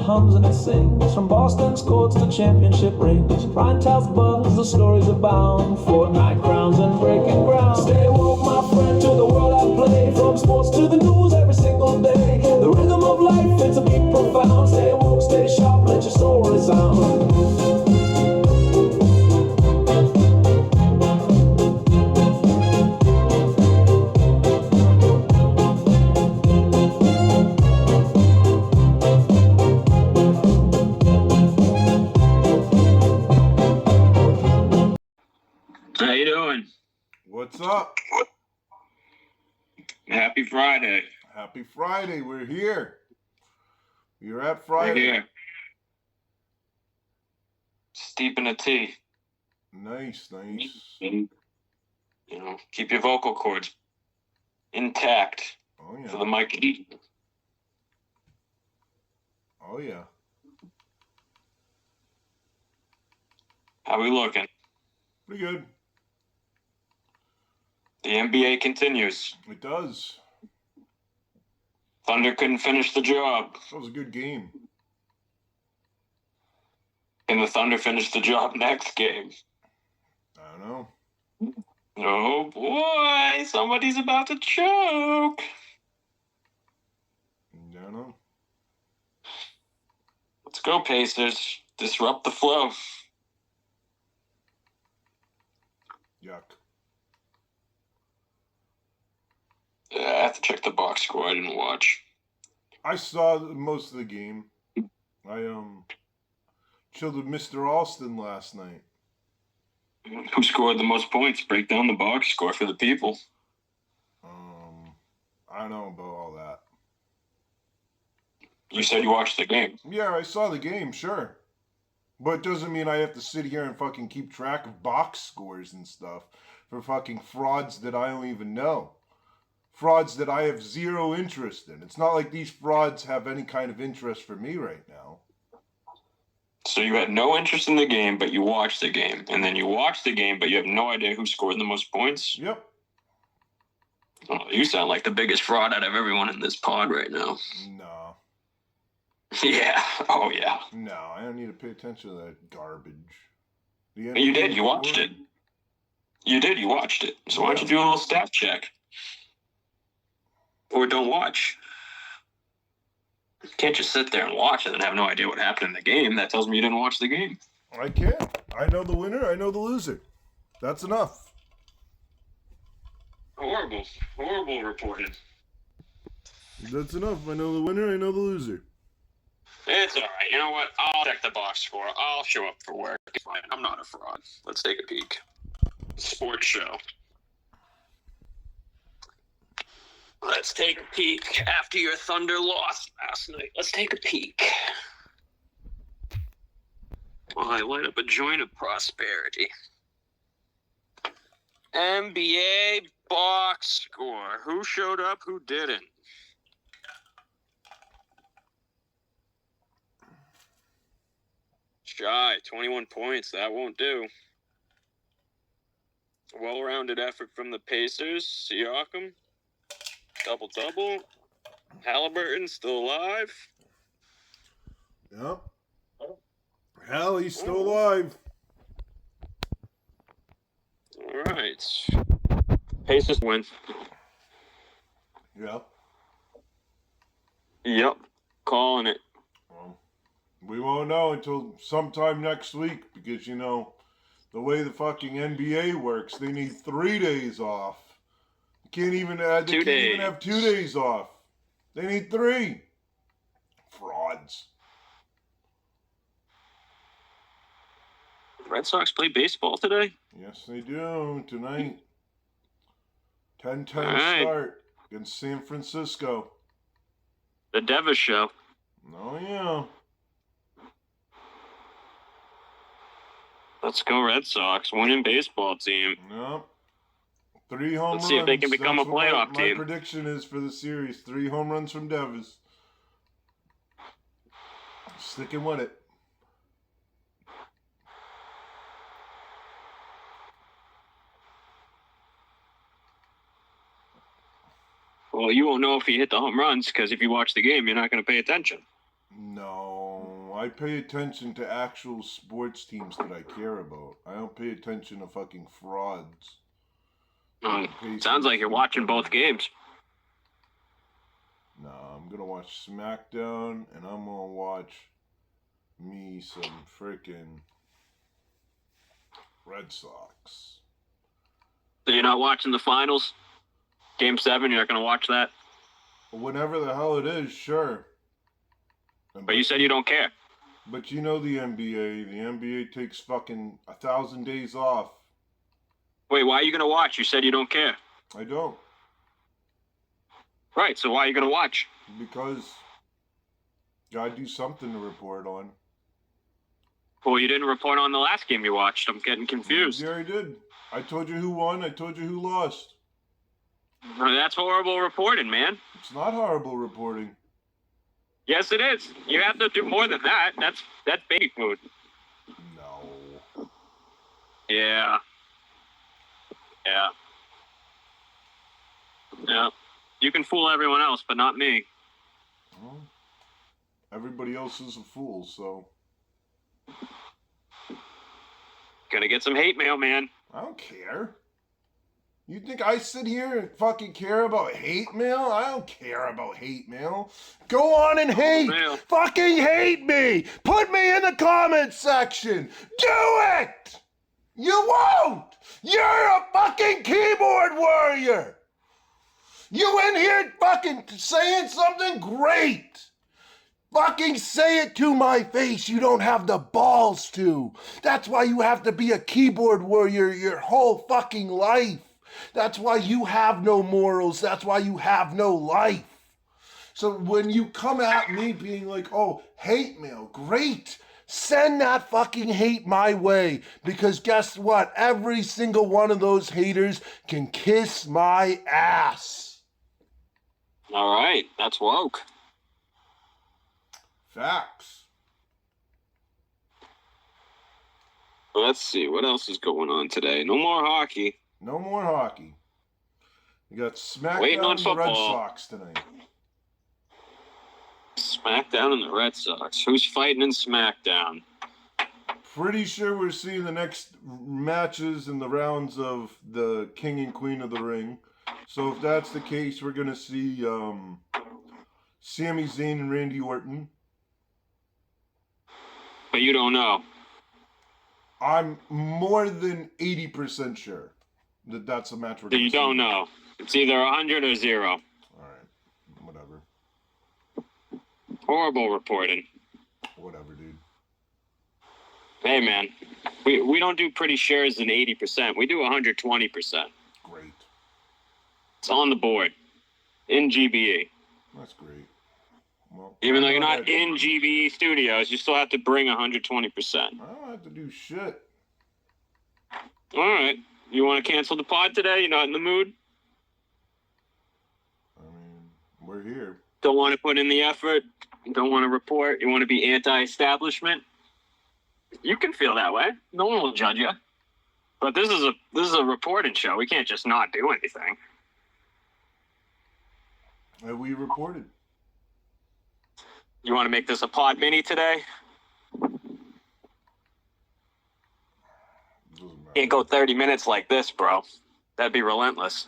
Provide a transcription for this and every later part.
hums and it sings. From Boston's courts to championship rings. Prime tells buzz, the stories abound. Fortnite crowns and breaking ground. Stay woke, my friend, to the world I play. From sports to the news every single day. The rhythm of life, it's a beat profound. Stay woke, stay sharp, let your soul resound. How you doing? What's up? Happy Friday. Happy Friday. We're here. You're at Friday. We're here. Steeping a tea. Nice. You know, keep your vocal cords intact Oh, yeah. for the mic. Oh, yeah. How we looking? Pretty good. The NBA continues. It does. Thunder couldn't finish the job. That was a good game. Can the Thunder finish the job next game? I don't know. Oh boy, somebody's about to choke. I don't know. Let's go, Pacers. Disrupt the flow. Yuck. Yeah, I have to check the box score. I didn't watch. I saw most of the game. I chilled with Mr. Alston last night. Who scored the most points? Break down the box score for the people. I don't know about all that. You said you watched the game. Yeah, I saw the game, sure. But it doesn't mean I have to sit here and fucking keep track of box scores and stuff for fucking frauds that I don't even know. Frauds that I have zero interest in. It's not like these frauds have any kind of interest for me right now. So you had no interest in the game, but you watched the game. And then you watched the game, but you have no idea who scored the most points? Yep. Oh, you sound like the biggest fraud out of everyone in this pod right now. No. Yeah. Oh, yeah. No, I don't need to pay attention to that garbage. You did. You watched it. You did. You watched it. So why don't you do a little stat check? Or don't watch. You can't just sit there and watch and then have no idea what happened in the game. That tells me you didn't watch the game. I can't. I know the winner. I know the loser. That's enough. Horrible. Horrible reporting. That's enough. I know the winner. I know the loser. It's all right. You know what? I'll check the box score. I'll show up for work. It's fine. I'm not a fraud. Let's take a peek. Sports show. Let's take a peek after your Thunder lost last night. Let's take a peek. While I light up a joint of prosperity. NBA box score. Who showed up? Who didn't? Shy, 21 points. That won't do. Well-rounded effort from the Pacers. Siakam. Double-double. Halliburton still alive. Yep. Hell, he's still alive. All right. Pacers win. Yep. Yep. Calling it. Well, we won't know until sometime next week because, you know, the way the fucking NBA works, they need 3 days off. They can't even have 2 days off. They need 3. Frauds. Red Sox play baseball today? Yes, they do. Tonight. 10-10 right. start against San Francisco. The Devis show. Oh, yeah. Let's go Red Sox. Winning baseball team. Yep. 3 home runs. Let's see if they can become That's a playoff my team. My prediction is for the series. 3 home runs from Devis. Sticking with it. Well, you won't know if he hit the home runs because if you watch the game, you're not going to pay attention. No. I pay attention to actual sports teams that I care about. I don't pay attention to fucking frauds. Sounds like you're watching both games. Nah, I'm gonna watch SmackDown, and I'm gonna watch me some freaking Red Sox. So you're not watching the finals? Game 7, you're not going to watch that? Whenever the hell it is, sure. But you said you don't care. But you know the NBA. The NBA takes fucking 1,000 days off. Wait, why are you going to watch? You said you don't care. I don't. Right, so why are you going to watch? Because gotta do something to report on. Well, you didn't report on the last game you watched. I'm getting confused. Yeah, I did. I told you who won. I told you who lost. That's horrible reporting, man. It's not horrible reporting. Yes, it is. You have to do more than that. That's baby food. No. Yeah. Yeah. Yeah. You can fool everyone else, but not me. Well, everybody else is a fool, so. Gonna get some hate mail, man. I don't care. You think I sit here and fucking care about hate mail? I don't care about hate mail. Go on and hate. Mail. Fucking hate me. Put me in the comments section. Do it. You won't. You're a fucking keyboard warrior. You in here fucking saying something great. Fucking say it to my face. You don't have the balls to. That's why you have to be a keyboard warrior your whole fucking life. That's why you have no morals. That's why you have no life. So when you come at me being like, oh, hate mail, great. Send that fucking hate my way. Because guess what? Every single one of those haters can kiss my ass. All right. That's woke. Facts. Let's see. What else is going on today? No more hockey. No more hockey. You got Waiting on SmackDown and the Red football. Sox tonight. SmackDown and the Red Sox. Who's fighting in SmackDown? Pretty sure we're seeing the next matches in the rounds of the King and Queen of the Ring. So if that's the case, we're going to see Sami Zayn and Randy Orton. But you don't know. I'm more than 80% sure that that's the match we're So going to you see. don't know. It's either 100 or 0. All right. Whatever. Horrible reporting. Whatever, dude. Hey, man. We don't do pretty shares in 80%. We do 120%. Great. It's on the board. In GBE. That's great. Well, Even though I you're don't not in GBE studios, you still have to bring 120%. I don't have to do shit. All right. You want to cancel the pod today? You're not in the mood? I mean, we're here. Don't want to put in the effort? Don't want to report? You want to be anti-establishment? You can feel that way. No one will judge you. But this is a reporting show. We can't just not do anything. And we reported. You want to make this a pod mini today? Doesn't matter. Can't go 30 minutes like this, bro. That'd be relentless.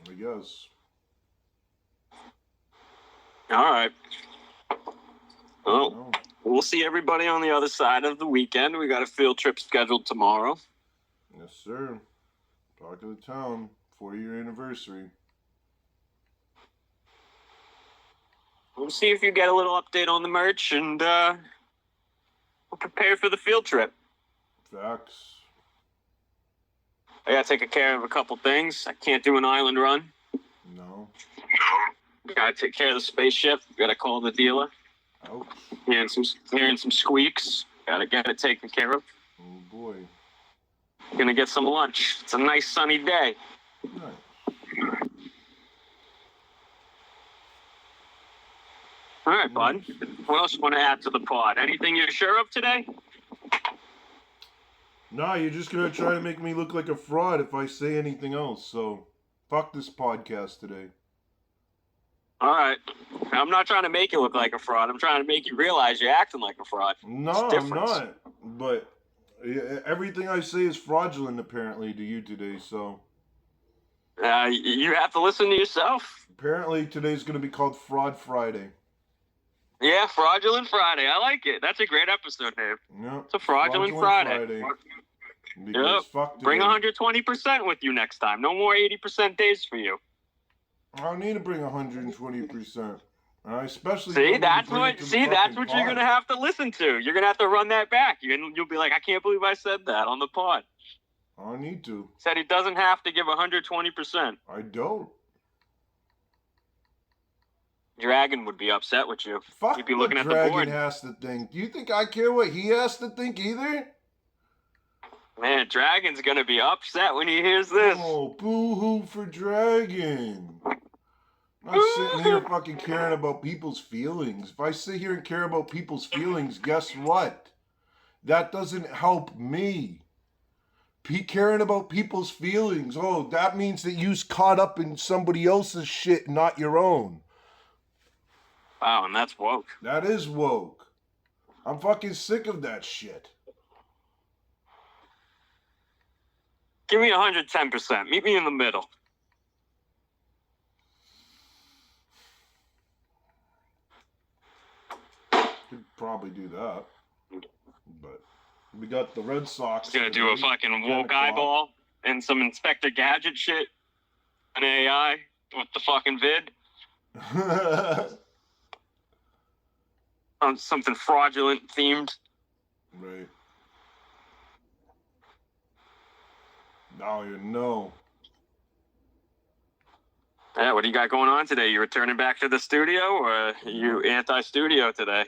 I guess. All right. Well, No. we'll see everybody on the other side of the weekend. We got a field trip scheduled tomorrow. Yes, sir. Talk of the town. 4-year anniversary. We'll see if you get a little update on the merch, and we'll prepare for the field trip. Facts. I got to take care of a couple things. I can't do an island run. No. Got to take care of the spaceship. Got to call the dealer. Ouch. Hearing some squeaks. Got to get it taken care of. Oh boy. Gonna get some lunch. It's a nice sunny day. Nice. All right, bud. What else you want to add to the pod? Anything you're sure of today? Nah, you're just gonna try to make me look like a fraud if I say anything else, so fuck this podcast today. All right. I'm not trying to make you look like a fraud. I'm trying to make you realize you're acting like a fraud. No, I'm not. But everything I say is fraudulent, apparently, to you today, so... You have to listen to yourself. Apparently, today's going to be called Fraud Friday. Yeah, Fraudulent Friday. I like it. That's a great episode name. Yep. It's a Fraudulent Friday. Because fuck Bring today. 120% with you next time. No more 80% days for you. I don't need to bring 120%. I especially See, that's what you're gonna have to listen to. You're gonna have to run that back. You'll be like, I can't believe I said that on the pod. I don't need to. Said he doesn't have to give 120%. I don't. Dragon would be upset with you. Fuck He'd be looking what at the board. Dragon has to think. Do you think I care what he has to think either? Man, Dragon's gonna be upset when he hears this. Oh, boo-hoo for Dragon. I'm not sitting here fucking caring about people's feelings. If I sit here and care about people's feelings, guess what? That doesn't help me. Caring about people's feelings. Oh, that means that you's caught up in somebody else's shit, not your own. Wow, and that's woke. That is woke. I'm fucking sick of that shit. Give me 110%. Meet me in the middle. Could probably do that. But we got the Red Sox. Gonna do a fucking woke eyeball and some Inspector Gadget shit. An AI with the fucking vid. On something fraudulent themed. Right. Now you know. Yeah, what do you got going on today? You returning back to the studio, or are you anti-studio today?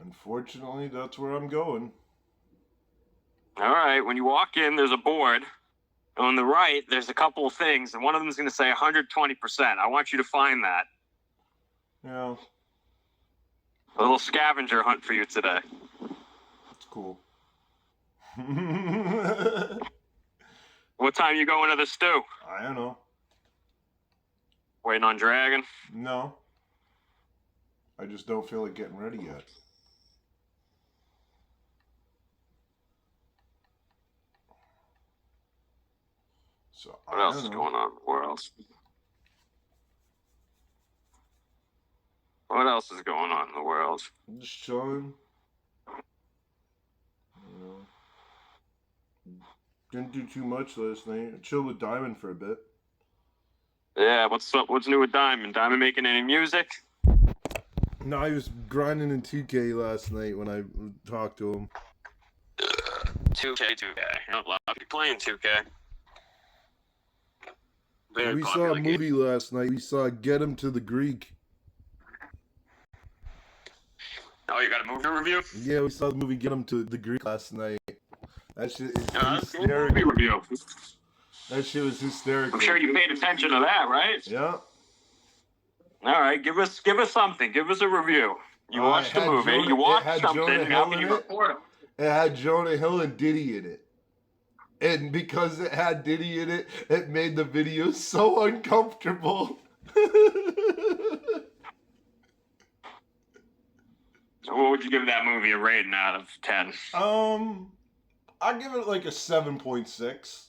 Unfortunately, that's where I'm going. All right, when you walk in, there's a board. On the right, there's a couple of things, and one of them is going to say 120%. I want you to find that. Yeah. A little scavenger hunt for you today. That's cool. What time you going to the stew? I don't know. Waiting on Dragon? No. I just don't feel like getting ready yet. So What else is going on in the world? What else is going on in the world? I'm just chilling. You know. Didn't do too much last night. I chilled with Diamond for a bit. Yeah, what's up? What's new with Diamond? Diamond making any music? No, I was grinding in 2K last night when I talked to him. 2K. I don't love you playing 2K. Very We saw popular a movie game. last night. We saw Get Him to the Greek. Oh, you got a movie review? Yeah, we saw the movie Get Him to the Greek last night. That shit is That's a movie hysterical. review. That shit was hysterical. I'm sure you paid attention to that, right? Yeah. All right, give us something. Give us a review. You watched the movie. You watched something. How can you report it? It had Jonah Hill and Diddy in it. And because it had Diddy in it, it made the video so uncomfortable. So what would you give that movie a rating out of 10? I give it like a 7.6.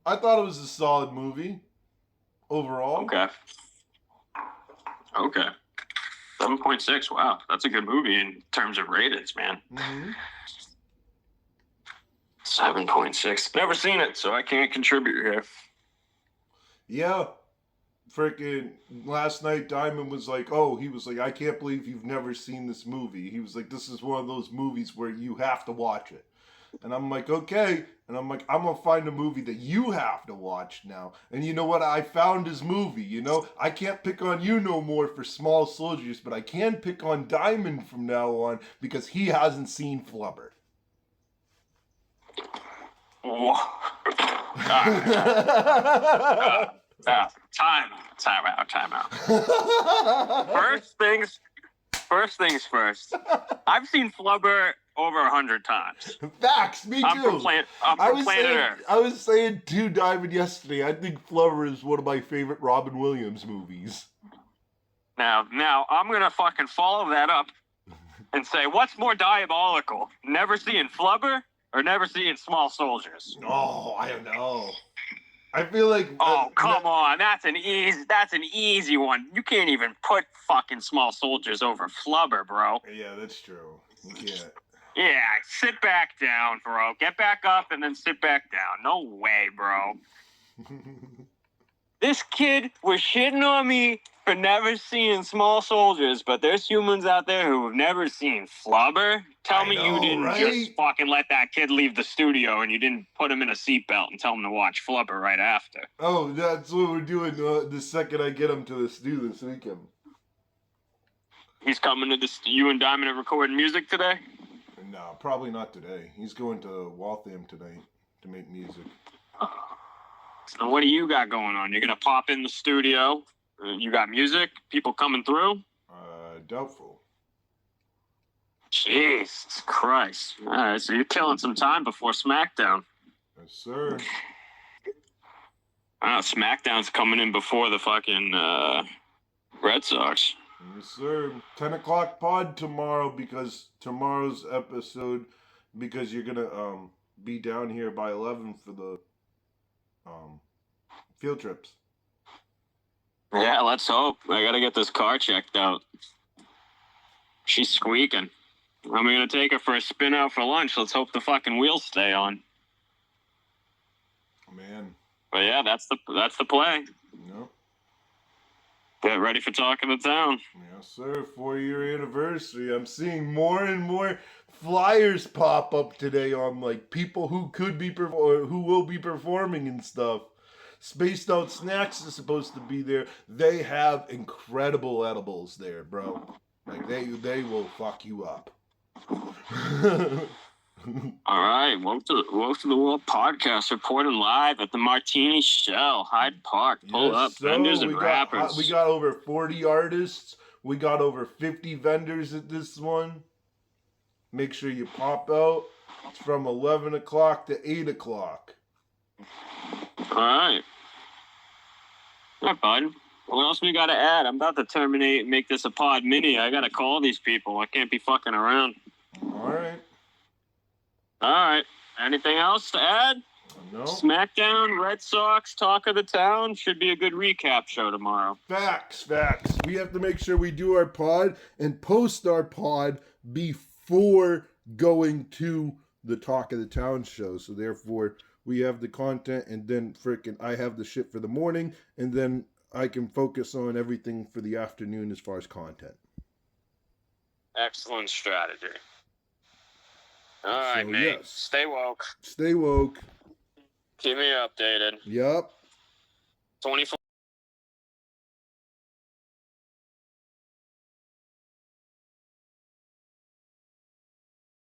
I thought it was a solid movie overall. Okay. 7.6. Wow, that's a good movie in terms of ratings, man. Mm-hmm. 7.6. Never seen it, so I can't contribute here. Yeah. Freaking last night, Diamond was like, he was like, I can't believe you've never seen this movie. He was like, this is one of those movies where you have to watch it. And I'm like, okay. And I'm like, I'm going to find a movie that you have to watch now. And you know what? I found his movie, you know? I can't pick on you no more for Small Soldiers, but I can pick on Diamond from now on because he hasn't seen Flubber. Time out. First things first. I've seen Flubber over 100 times. Facts, me too. I'm from planet Earth. I was saying to Diamond yesterday, I think Flubber is one of my favorite Robin Williams movies. Now I'm gonna fucking follow that up and say, what's more diabolical? Never seeing Flubber or never seeing Small Soldiers? Oh, I don't know. I feel like. Oh, come on. That's an easy one. You can't even put fucking Small Soldiers over Flubber, bro. Yeah, that's true. You can't. Yeah, sit back down, bro. Get back up and then sit back down. No way, bro. This kid was shitting on me for never seeing Small Soldiers, but there's humans out there who have never seen Flubber. Tell me you didn't just fucking let that kid leave the studio and you didn't put him in a seatbelt and tell him to watch Flubber right after. Oh, that's what we're doing the second I get him to this weekend. He's coming to you and Diamond are recording music today? No, probably not today. He's going to Waltham tonight to make music. So what do you got going on? You're going to pop in the studio? You got music? People coming through? Doubtful. Jesus Christ. All right, so you're killing some time before SmackDown. Yes, sir. SmackDown's coming in before the fucking Red Sox. Yes, sir. 10 o'clock pod tomorrow because tomorrow's episode, because you're going to be down here by 11 for the field trips. Yeah, let's hope. I got to get this car checked out. She's squeaking. I'm going to take her for a spin out for lunch. Let's hope the fucking wheels stay on. Man. But yeah, that's the play. Yep. Get ready for Talk of the Town. Yes, sir. 4-year anniversary. I'm seeing more and more flyers pop up today on like people who could be who will be performing and stuff. Spaced Out Snacks is supposed to be there. They have incredible edibles there, bro. Like they will fuck you up. All right, welcome to the World Podcast, reporting live at the Martini Shell, Hyde Park. Pull up, vendors and rappers. We got over 40 artists. We got over 50 vendors at this one. Make sure you pop out. It's from 11 o'clock to 8 o'clock. All right. All right, bud. What else we got to add? I'm about to terminate and make this a pod mini. I got to call these people. I can't be fucking around. All right. All right. Anything else to add? No. SmackDown, Red Sox, Talk of the Town. Should be a good recap show tomorrow. Facts. We have to make sure we do our pod and post our pod before going to the Talk of the Town show. So therefore, we have the content, and then I have the shit for the morning, and then I can focus on everything for the afternoon as far as content. Excellent strategy. All right, mate. Yes. Stay woke. Stay woke. Keep me updated. Yep. 24